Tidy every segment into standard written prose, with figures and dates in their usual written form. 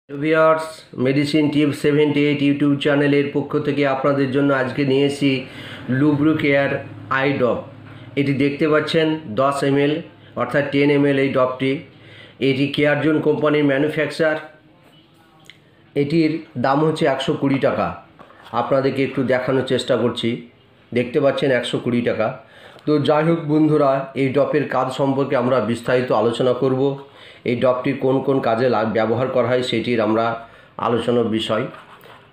Viewers medicine tips 78 YouTube চ্যানেলের পক্ষ থেকে আপনাদের জন্য আজকে নিয়ে এসেছি লুব্রিকেয়ার আই ড্রপ। এটি দেখতে পাচ্ছেন 10 ml অর্থাৎ 10 ml এই ড্রপটি। এটি কেয়ারজন কোম্পানির ম্যানুফ্যাকচার। এটির দাম হচ্ছে 120 টাকা। আপনাদেরকে একটু দেখানোর চেষ্টা করছি। দেখতে পাচ্ছেন 120 টাকা। তো যাই হোক বন্ধুরা, এই ড্রপের কাজ সম্পর্কে আমরা বিস্তারিত আলোচনা করব। এই ড্রপটি কোন কোন কাজে ব্যবহার করা হয় সেটির আমরা আলোচনার বিষয়।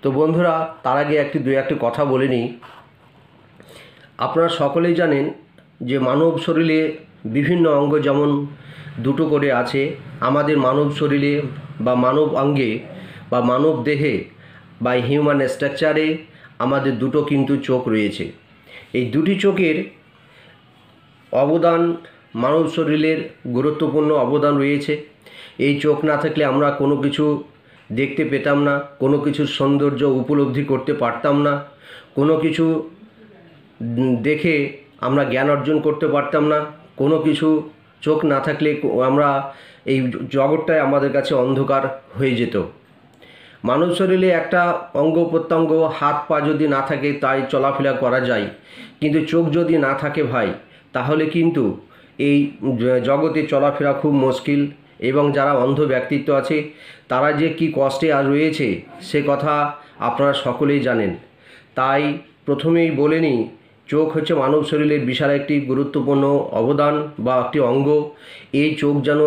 তো বন্ধুরা, তার আগে দু একটি কথা বলে নিই। আপনারা সকলেই জানেন যে মানব শরীরে বিভিন্ন অঙ্গ যেমন দুটো করে আছে। আমাদের মানব শরীরে বা মানব অঙ্গে বা মানব দেহে বা হিউম্যান স্ট্রাকচারে আমাদের দুটো কিন্তু চোখ রয়েছে। এই দুটি চোখের অবদান মানব শরীরের গুরুত্বপূর্ণ অবদান রয়েছে। এই চোখ না থাকলে আমরা কোনো কিছু দেখতে পেতাম না, কোনো কিছুর সৌন্দর্য উপলব্ধি করতে পারতাম না, কোনো কিছু দেখে আমরা জ্ঞান অর্জন করতে পারতাম না। কোনো কিছু চোখ না থাকলে আমরা এই জগৎটাই আমাদের কাছে অন্ধকার হয়ে যেত। মানব শরীরে একটা অঙ্গ প্রত্যঙ্গ, হাত পা যদি না থাকে তাই চলাফেরা করা যায়, কিন্তু চোখ যদি না থাকে ভাই, তাহলে কিন্তু এই জগতে চলাফেরা খুব মুশকিল। এবং যারা অন্ধ ব্যক্তিত্ব আছে তারা যে কি কষ্টে আর রয়েছে সে কথা আপনারা সকলেই জানেন। তাই প্রথমেই বলে নিই, চোখ হচ্ছে মানব শরীরের বিশাল একটি গুরুত্বপূর্ণ অবদান বা একটি অঙ্গ। এই চোখ যেন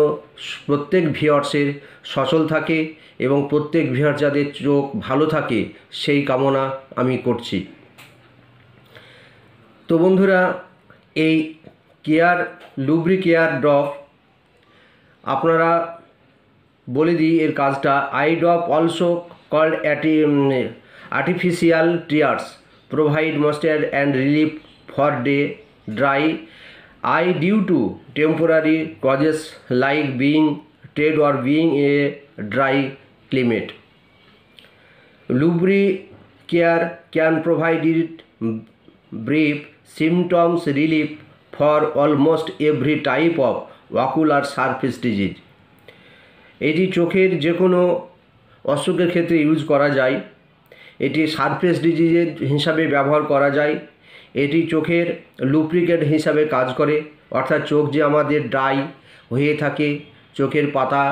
প্রত্যেক ভিউয়ার্সের সচল থাকে এবং প্রত্যেক ভিউয়ার যাদের চোখ ভালো থাকে সেই কামনা আমি করছি। তো বন্ধুরা, এই লুব্রিকেয়ার ড্রপ আপনারা বলে দিই এর কাজটা। Eye drop also called artificial tears provide moisture and relief for dry eye due to temporary causes like being tired or being a dry climate. Lubricare can provide it brief symptoms relief for almost every type of ocular surface disease. এটি চোখের যে কোনো অসুখের ক্ষেত্রে use করা যায়। এটি surface ডিজিজের হিসাবে ব্যবহার করা যায়। এটি চোখের লুব্রিকেট হিসাবে কাজ করে, অর্থাৎ চোখ যে আমাদের ড্রাই হয়ে থাকে, চোখের পাতা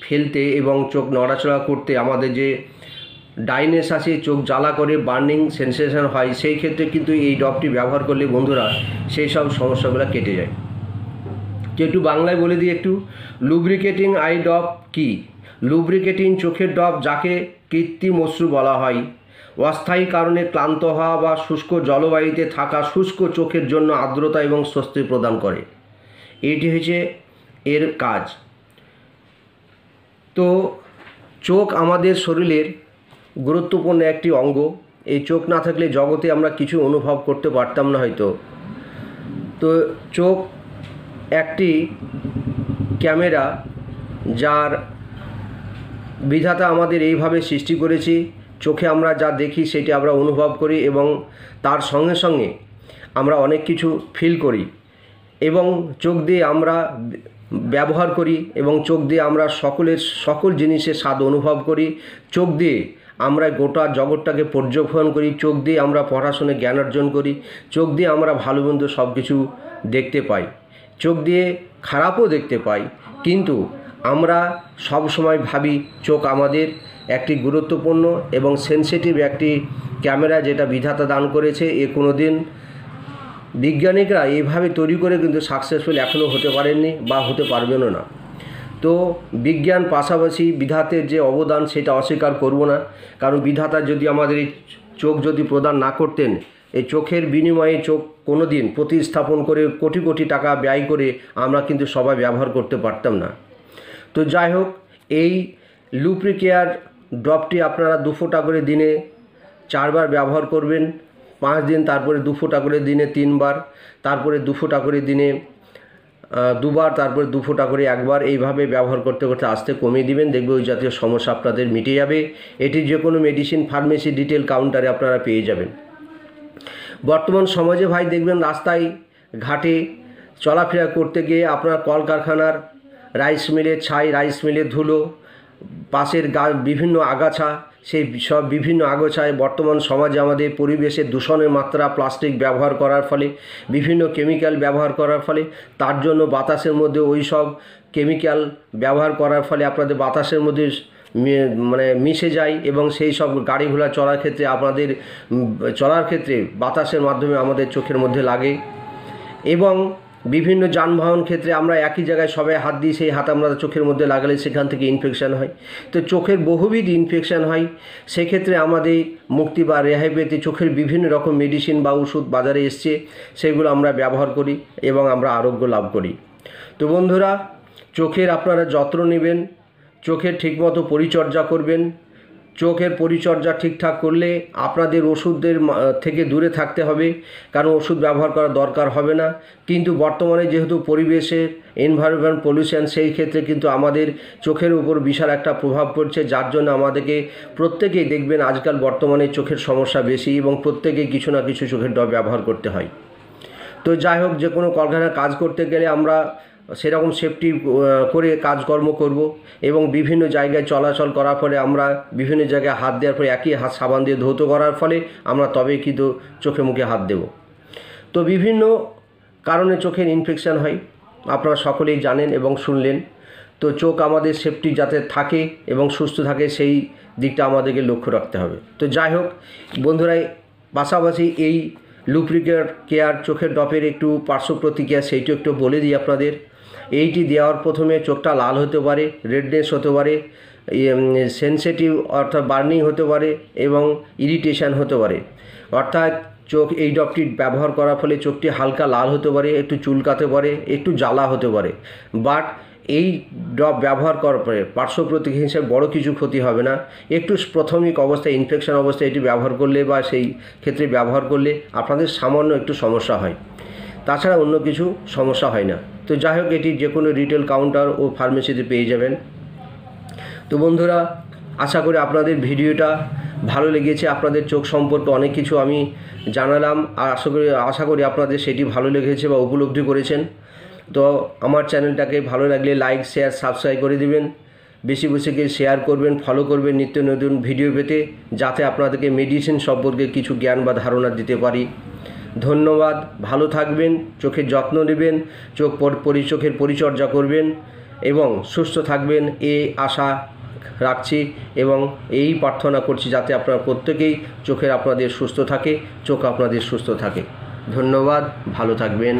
ফেলতে এবং চোখ নড়াচড়া করতে আমাদের যে ডাইনেস আছে, চোখ জ্বালা করে বার্নিং সেন্সেশন হয়, সেই ক্ষেত্রে কিন্তু এই ড্রপটি ব্যবহার করলে বন্ধুরা সেই সব সমস্যাগুলো কেটে যায়। একটু বাংলায় বলে দিই একটু। লুব্রিকেটিং আই ড্রপ কি? লুব্রিকেটিং চোখের ড্রপ, যাকে কৃত্রিম অশ্রু বলা হয়, অস্থায়ী কারণে ক্লান্ত হওয়া বা শুষ্ক জলবায়ুতে থাকা শুষ্ক চোখের জন্য আর্দ্রতা এবং স্বস্তি প্রদান করে। এটি হচ্ছে এর কাজ। তো চোখ আমাদের শরীরের গুরুত্বপূর্ণ একটি অঙ্গ। এই চোখ না থাকলে জগতে আমরা কিছু অনুভব করতে পারতাম না হয়তো। তো চোখ একটি ক্যামেরা, যার বিধাতা আমাদের এইভাবে সৃষ্টি করেছি। চোখে আমরা যা দেখি সেটি আমরা অনুভব করি এবং তার সঙ্গে সঙ্গে আমরা অনেক কিছু ফিল করি এবং চোখ দিয়ে আমরা ব্যবহার করি এবং চোখ দিয়ে আমরা সকল জিনিসের স্বাদ অনুভব করি। চোখ দিয়ে আমরা গোটা জগৎটাকে পর্যবেক্ষণ করি। চোখ দিয়ে আমরা পড়াশোনায় জ্ঞান অর্জন করি। চোখ দিয়ে আমরা ভালো মন্দ সব কিছু দেখতে পাই। চোখ দিয়ে খারাপও দেখতে পাই, কিন্তু আমরা সব সময় ভাবি চোখ আমাদের একটি গুরুত্বপূর্ণ এবং সেনসিটিভ একটি ক্যামেরা, যেটা বিধাতা দান করেছে। কোনো দিন বিজ্ঞানিকরা এইভাবে তৈরি করে কিন্তু সাকসেসফুল এখনও হতে পারেননি বা হতে পারবেনও না। তো বিজ্ঞান পাশাপাশি বিধাতের যে অবদান সেটা অস্বীকার করব না, কারণ বিধাতা যদি আমাদের এই চোখ যদি প্রদান না করতেন, এই চোখের বিনিময়ে চোখ কোনো দিন প্রতিস্থাপন করে কোটি কোটি টাকা ব্যয় করে আমরা কিন্তু সবাই ব্যবহার করতে পারতাম না। তো যাই হোক, এই লুব্রিকেয়ার ড্রপটি আপনারা 2 ফোঁটা করে দিনে 4 বার ব্যবহার করবেন, 5 দিন, তারপরে 2 ফোঁটা করে দিনে 3 বার, তারপরে 2 ফোঁটা করে দিনে 2 বার, তারপরে 2 ফোঁটা করে 1 বার। এইভাবে ব্যবহার করতে করতে আস্তে কমিয়ে দিবেন, দেখবে ওই জাতীয় সমস্যা আপনাদের মিটে যাবে। এটি যে কোনো মেডিসিন ফার্মেসি ডিটেল কাউন্টারে আপনারা পেয়ে যাবেন। বর্তমান সমাজে ভাই দেখবেন রাস্তায় ঘাটে চলাফেরা করতে গিয়ে আপনার কলকারখানার রাইস মিলের ছাই, রাইস মিলের ধুলো, পাশের বিভিন্ন আগাছা, সেই সব বিভিন্ন আগাছায় বর্তমান সমাজে আমাদের পরিবেশে দূষণের মাত্রা, প্লাস্টিক ব্যবহার করার ফলে, বিভিন্ন কেমিক্যাল ব্যবহার করার ফলে, তার জন্য বাতাসের মধ্যে ওই সব কেমিক্যাল ব্যবহার করার ফলে আপনাদের বাতাসের মধ্যে মিশে যায় এবং সেই সব গাড়িঘোড়া চলার ক্ষেত্রে চলার ক্ষেত্রে বাতাসের মাধ্যমে আমাদের চোখের মধ্যে লাগে এবং বিভিন্ন যানবাহন ক্ষেত্রে আমরা একই জায়গায় সবাই হাত দিই, সেই হাত আমরা চোখের মধ্যে লাগালে সেখান থেকে ইনফেকশান হয়। তো চোখের বহুবিধ ইনফেকশান হয়, সেক্ষেত্রে আমাদের মুক্তি বা রেহাই পেতে চোখের বিভিন্ন রকম মেডিসিন বা ওষুধ বাজারে এসছে, সেগুলো আমরা ব্যবহার করি এবং আমরা আরোগ্য লাভ করি। তো বন্ধুরা, চোখের আপনারা যত্ন নেবেন, চোখের ঠিকমতো পরিচর্যা করবেন। চোখের পরিচর্যা ঠিকঠাক করলে আপনাদের ওষুধের থেকে দূরে থাকতে হবে, কারণ ওষুধ ব্যবহার করার দরকার হবে না। কিন্তু বর্তমানে যেহেতু পরিবেশের এনভায়রনমেন্ট পলিউশন, সেই ক্ষেত্রে কিন্তু আমাদের চোখের উপর বিশাল একটা প্রভাব পড়ছে, যার জন্য আমাদেরকে প্রত্যেকেই দেখবেন আজকাল বর্তমানে চোখের সমস্যা বেশি এবং প্রত্যেকেই কিছু না কিছু চোখের ড্রপ ব্যবহার করতে হয়। তো যাই হোক, যে কোনো কলকারখানায় কাজ করতে গেলে আমরা সেরকম সেফটি করে কাজকর্ম করব এবং বিভিন্ন জায়গায় চলাচল করার ফলে আমরা বিভিন্ন জায়গায় হাত দেওয়ার পরে একই হাত সাবান দিয়ে ধৌত করার ফলে আমরা তবেই কিন্তু চোখে মুখে হাত দেব। তো বিভিন্ন কারণে চোখের ইনফেকশান হয়, আপনারা সকলেই জানেন এবং শুনলেন। তো চোখ আমাদের সেফটি যাতে থাকে এবং সুস্থ থাকে, সেই দিকটা আমাদেরকে লক্ষ্য রাখতে হবে। তো যাই হোক বন্ধুরা, পাশাপাশি এই লুব্রিকেট কেয়ার চোখের ড্রপের একটু পার্শ্ব প্রতিক্রিয়া সেইটা একটু বলে দিই আপনাদের। এইটি দেওয়ার প্রথমে চোখটা লাল হতে পারে, রেডনেস হতে পারে, সেনসিটিভ অর্থাৎ বার্নিং হতে পারে এবং ইরিটেশন হতে পারে। অর্থাৎ এই ড্রপটি ব্যবহার করার ফলে চোখটি হালকা লাল হতে পারে, একটু চুলকাতে পারে, একটু জ্বালা হতে পারে। বাট এই ড্রপ ব্যবহার করার পরে পার্শ্ব প্রতিক্রিয়া হিসেবে বড়ো কিছু ক্ষতি হবে না। একটু প্রাথমিক অবস্থায় ইনফেকশন অবস্থায় এটি ব্যবহার করলে বা সেই ক্ষেত্রে ব্যবহার করলে আপনাদের সামান্য একটু সমস্যা হয়, তাছাড়া অন্য কিছু সমস্যা হয় না। তো যাই হোক, এটি যে কোনো রিটেল কাউন্টার ও ফার্মেসিতে পেয়ে যাবেন। তো বন্ধুরা, আশা করি আপনাদের ভিডিওটা ভালো লেগেছে, আপনাদের চোখ সম্পর্কে অনেক কিছু আমি জানালাম, আর আশা করি আপনাদের সেটি ভালো লেগেছে বা উপলব্ধি করেছেন। তো আমার চ্যানেলটাকে ভালো লাগলে লাইক, শেয়ার, সাবস্ক্রাইব করে দিবেন, বেশি বেশি করে শেয়ার করবেন, ফলো করবেন নিত্য নতুন ভিডিও পেতে, যাতে আপনাদেরকে মেডিসিন সম্পর্কে কিছু জ্ঞান বা ধারণা দিতে পারি। ধন্যবাদ, ভালো থাকবেন, চোখের যত্ন নেবেন, চোখের পরিচর্যা করবেন এবং সুস্থ থাকবেন, এই আশা রাখছি এবং এই প্রার্থনা করছি যাতে আপনারা প্রত্যেকেই আপনাদের সুস্থ থাকে, চোখ আপনাদের সুস্থ থাকে। ধন্যবাদ, ভালো থাকবেন।